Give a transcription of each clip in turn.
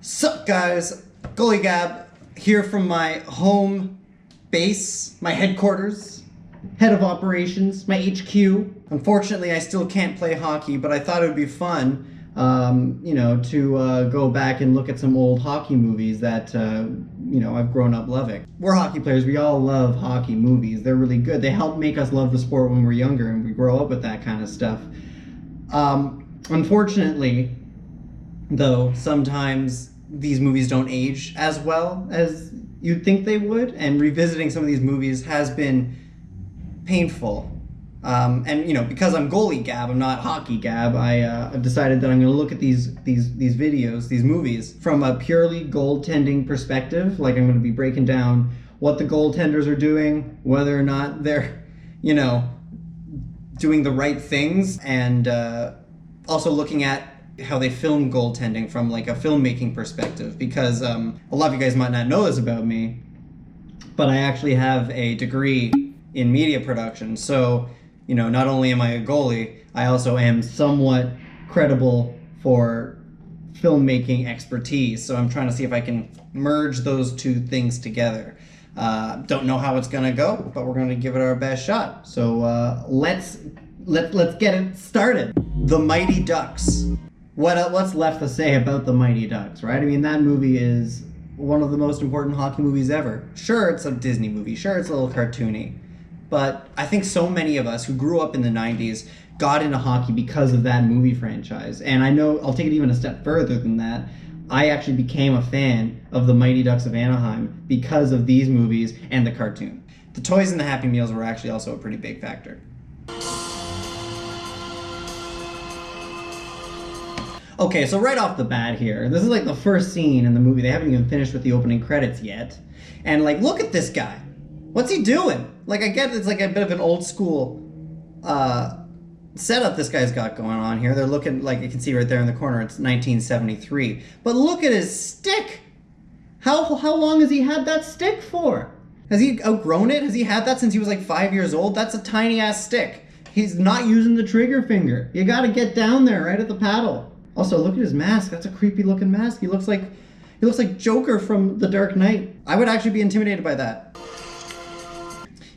Sup guys, Goalie Gab here from my home base, my headquarters, head of operations, my HQ. Unfortunately, I still can't play hockey, but I thought it would be fun, to go back and look at some old hockey movies that, I've grown up loving. We're hockey players, we all love hockey movies. They're really good. They help make us love the sport when we're younger and we grow up with that kind of stuff. Unfortunately, though, sometimes these movies don't age as well as you'd think they would, and revisiting some of these movies has been painful. Because I'm Goalie Gab, I'm not Hockey Gab, I've decided that I'm going to look at these videos, these movies, from a purely goaltending perspective. Like, I'm going to be breaking down what the goaltenders are doing, whether or not they're, doing the right things, and also looking at how they film goaltending from like a filmmaking perspective, because a lot of you guys might not know this about me, but I actually have a degree in media production. So, not only am I a goalie, I also am somewhat credible for filmmaking expertise. So I'm trying to see if I can merge those two things together. Don't know how it's gonna go, but we're gonna give it our best shot. So let's get it started. The Mighty Ducks. What's left to say about The Mighty Ducks, right? I mean, that movie is one of the most important hockey movies ever. Sure, it's a Disney movie. Sure, it's a little cartoony. But I think so many of us who grew up in the 90s got into hockey because of that movie franchise. And I know, I'll take it even a step further than that. I actually became a fan of the Mighty Ducks of Anaheim because of these movies and the cartoon. The toys and the Happy Meals were actually also a pretty big factor. Okay, so right off the bat here, this is like the first scene in the movie. They haven't even finished with the opening credits yet. And like, look at this guy. What's he doing? Like, I get it's like a bit of an old school setup this guy's got going on here. They're looking, like you can see right there in the corner, it's 1973. But look at his stick. How long has he had that stick for? Has he outgrown it? Has he had that since he was like 5 years old? That's a tiny ass stick. He's not using the trigger finger. You gotta get down there right at the paddle. Also, look at his mask. That's a creepy looking mask. He looks like Joker from The Dark Knight. I would actually be intimidated by that.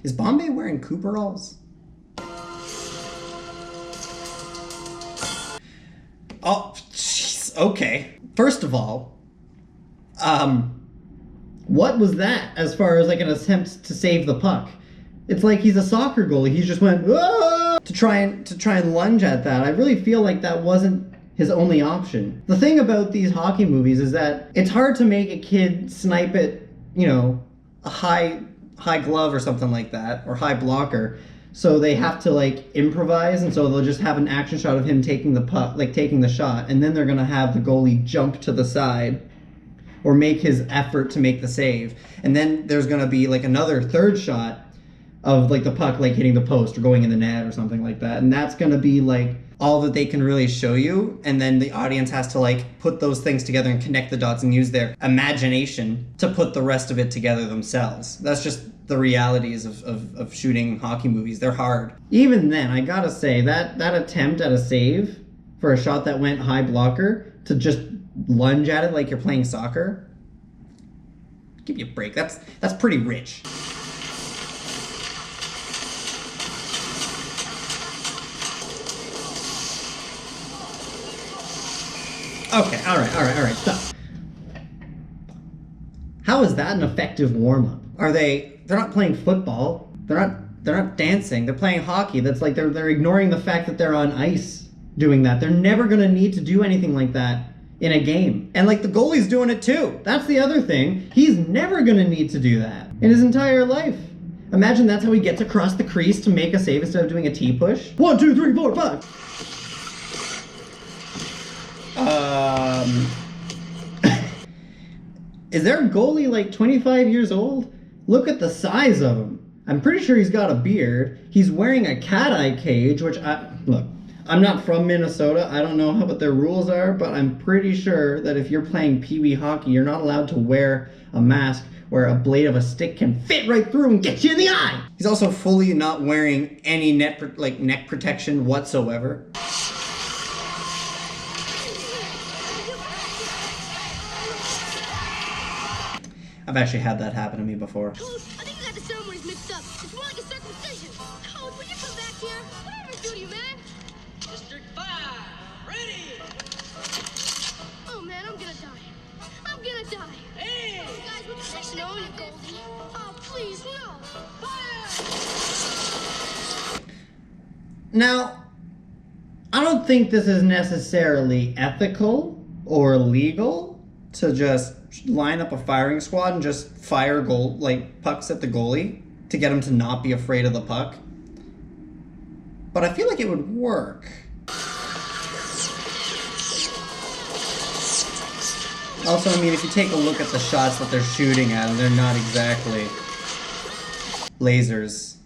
Is Bombay wearing Cooperalls? Oh, jeez. Okay. First of all, what was that as far as like an attempt to save the puck? It's like he's a soccer goalie. He just went, "Whoa!" to try and lunge at that. I really feel like that wasn't his only option. The thing about these hockey movies is that it's hard to make a kid snipe it, a high glove or something like that, or high blocker. So they have to like improvise, and so they'll just have an action shot of him taking the puck, like taking the shot, and then they're gonna have the goalie jump to the side or make his effort to make the save. And then there's gonna be like another third shot of like the puck like hitting the post or going in the net or something like that. And that's gonna be like all that they can really show you, and then the audience has to like put those things together and connect the dots and use their imagination to put the rest of it together themselves. That's just the realities of shooting hockey movies. They're hard. Even then, I gotta say, that attempt at a save for a shot that went high blocker, to just lunge at it like you're playing soccer, give me a break. That's pretty rich. Okay, all right, stop. How is that an effective warm-up? They're not playing football. They're not dancing. They're playing hockey. That's like they're ignoring the fact that they're on ice doing that. They're never gonna need to do anything like that in a game. And like the goalie's doing it too. That's the other thing. He's never gonna need to do that in his entire life. Imagine that's how he gets across the crease to make a save instead of doing a T-push. 1, 2, 3, 4, 5. Is their goalie like 25 years old? Look at the size of him. I'm pretty sure he's got a beard. He's wearing a cat-eye cage, which look, I'm not from Minnesota. I don't know what their rules are, but I'm pretty sure that if you're playing Pee-wee hockey, you're not allowed to wear a mask where a blade of a stick can fit right through and get you in the eye. He's also fully not wearing any neck protection whatsoever. I've actually had that happen to me before. Coach, I think you got the ceremonies mixed up. It's more like a circumcision. Coach, will you come back here? What did I ever do to you, man? District 5, ready! Oh, man, I'm gonna die. I'm gonna die. Hey! Guys, would you say no, you Goldie? Oh, please, no. Fire! Now, I don't think this is necessarily ethical or legal to just line up a firing squad and just fire pucks at the goalie to get him to not be afraid of the puck. But I feel like it would work. Also, I mean, if you take a look at the shots that they're shooting at, they're not exactly lasers.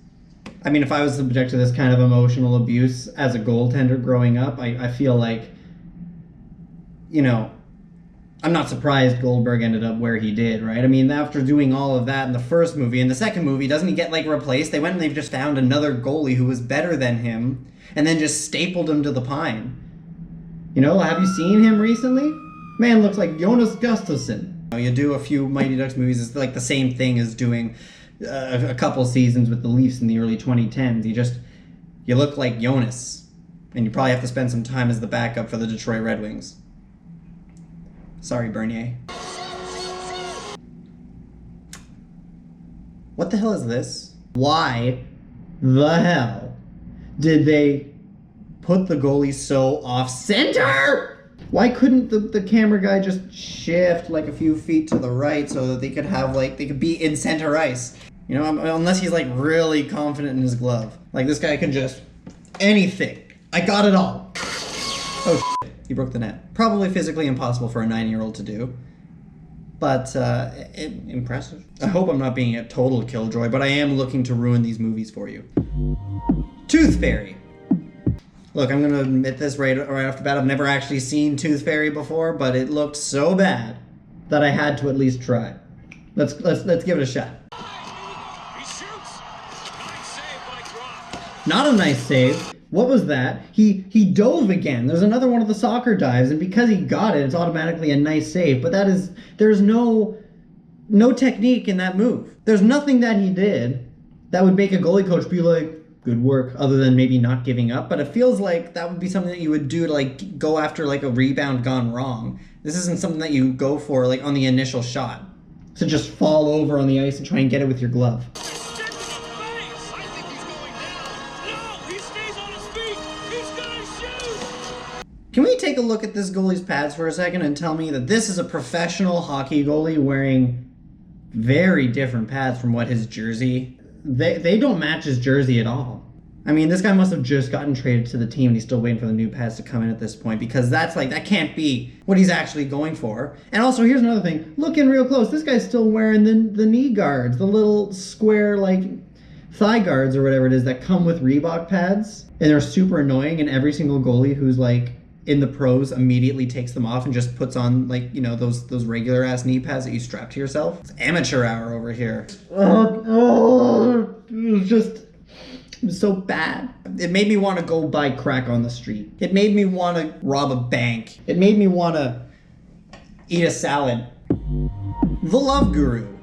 I mean, if I was subject to this kind of emotional abuse as a goaltender growing up, I feel like, you know, I'm not surprised Goldberg ended up where he did, right? I mean, after doing all of that in the first movie, in the second movie, doesn't he get, like, replaced? They went and they've just found another goalie who was better than him, and then just stapled him to the pine. You know, have you seen him recently? Man looks like Jonas Gustafsson. You do a few Mighty Ducks movies, it's like the same thing as doing a couple seasons with the Leafs in the early 2010s. You look like Jonas, and you probably have to spend some time as the backup for the Detroit Red Wings. Sorry, Bernier. What the hell is this? Why the hell did they put the goalie so off-center? Why couldn't the camera guy just shift like a few feet to the right so that they could have, like, they could be in center ice? You know, unless he's, like, really confident in his glove. Like, this guy can just anything. I got it all. Oh, shit. He broke the net. Probably physically impossible for a 9-year-old to do. But, impressive. I hope I'm not being a total killjoy, but I am looking to ruin these movies for you. Tooth Fairy. Look, I'm gonna admit this right off the bat. I've never actually seen Tooth Fairy before, but it looked so bad that I had to at least try. Let's give it a shot. He shoots! Nice save by Groff. Not a nice save. What was that? He dove again. There's another one of the soccer dives, and because he got it, it's automatically a nice save. But there's no technique in that move. There's nothing that he did that would make a goalie coach be like, good work, other than maybe not giving up. But it feels like that would be something that you would do to, like, go after, like, a rebound gone wrong. This isn't something that you go for, like, on the initial shot. To just fall over on the ice and try and get it with your glove. Step to the face! I think he's going down. No, he stays on his feet. He's gonna shoot! Can we take a look at this goalie's pads for a second and tell me that this is a professional hockey goalie wearing very different pads from what his jersey... They don't match his jersey at all. I mean, this guy must have just gotten traded to the team and he's still waiting for the new pads to come in at this point, because that can't be what he's actually going for. And also, here's another thing. Look in real close. This guy's still wearing the knee guards, the little square, like, thigh guards or whatever it is that come with Reebok pads. And they're super annoying, and every single goalie who's, like, in the pros immediately takes them off and just puts on, like, you know, those regular ass knee pads that you strap to yourself. It's amateur hour over here. It was so bad. It made me want to go buy crack on the street. It made me want to rob a bank. It made me want to eat a salad. The Love Guru.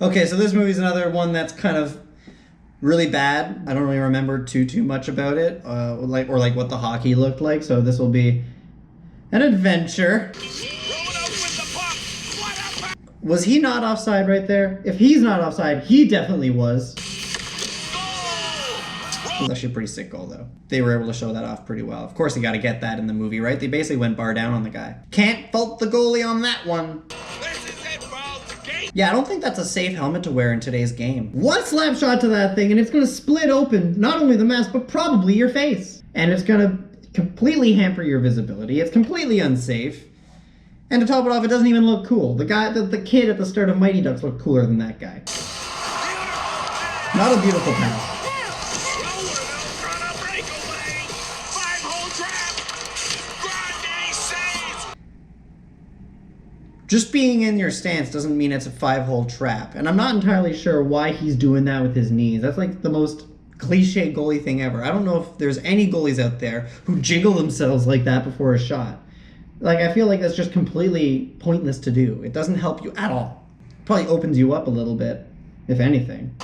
Okay, so this movie's another one that's kind of really bad. I don't really remember too much about it, like what the hockey looked like. So this will be an adventure. Was he not offside right there? If he's not offside, he definitely was. It was actually a pretty sick goal, though. They were able to show that off pretty well. Of course, you got to get that in the movie, right? They basically went bar down on the guy. Can't fault the goalie on that one. Yeah, I don't think that's a safe helmet to wear in today's game. One slap shot to that thing, and it's going to split open not only the mask, but probably your face. And it's going to completely hamper your visibility. It's completely unsafe. And to top it off, it doesn't even look cool. The kid at the start of Mighty Ducks looked cooler than that guy. Not a beautiful pass. Just being in your stance doesn't mean it's a 5-hole trap. And I'm not entirely sure why he's doing that with his knees. That's like the most cliche goalie thing ever. I don't know if there's any goalies out there who jiggle themselves like that before a shot. Like, I feel like that's just completely pointless to do. It doesn't help you at all. Probably opens you up a little bit, if anything.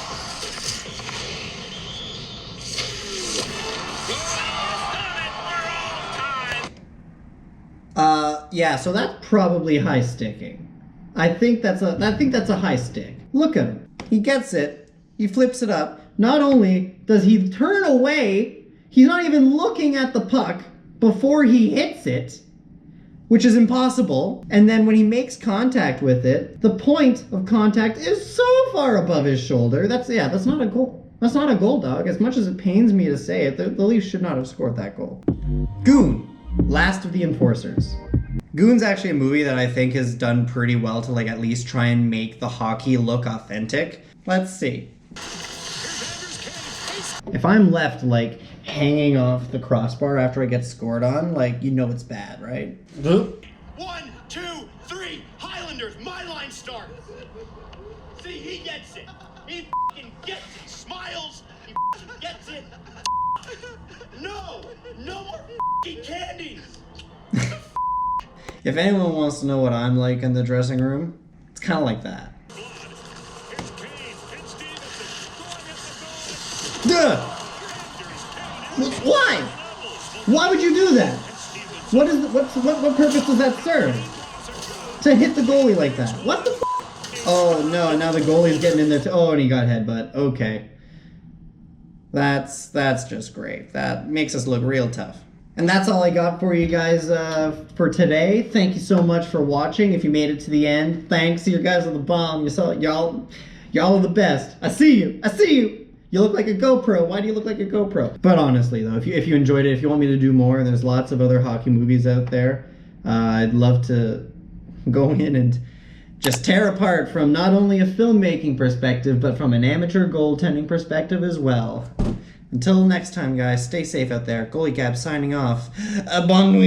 Yeah, so that's probably high sticking. I think that's a high stick. Look at him. He gets it. He flips it up. Not only does he turn away, he's not even looking at the puck before he hits it, which is impossible. And then when he makes contact with it, the point of contact is so far above his shoulder. That's not a goal. That's not a goal, dog. As much as it pains me to say it, the Leafs should not have scored that goal. Goon, last of the enforcers. Goon's actually a movie that I think has done pretty well to like at least try and make the hockey look authentic. Let's see. If I'm left like hanging off the crossbar after I get scored on, like, you know it's bad, right? 1, 2, 3, Highlanders, my line start. See, he gets it. He fucking gets it. Smiles, he fucking gets it. No more fucking candies. If anyone wants to know what I'm like in the dressing room, it's kind of like that. Duh! Why? Why would you do that? What purpose does that serve? To hit the goalie like that? What the f? Oh no, now the goalie's getting in there oh, and he got headbutt. Okay. That's just great. That makes us look real tough. And that's all I got for you guys for today. Thank you so much for watching. If you made it to the end, thanks. You guys are the bomb. Y'all are the best. I see you. You look like a GoPro. Why do you look like a GoPro? But honestly, though, if you enjoyed it, if you want me to do more, there's lots of other hockey movies out there. I'd love to go in and just tear apart from not only a filmmaking perspective, but from an amateur goaltending perspective as well. Until next time, guys, stay safe out there. Goalie Gab signing off. Bonne nuit.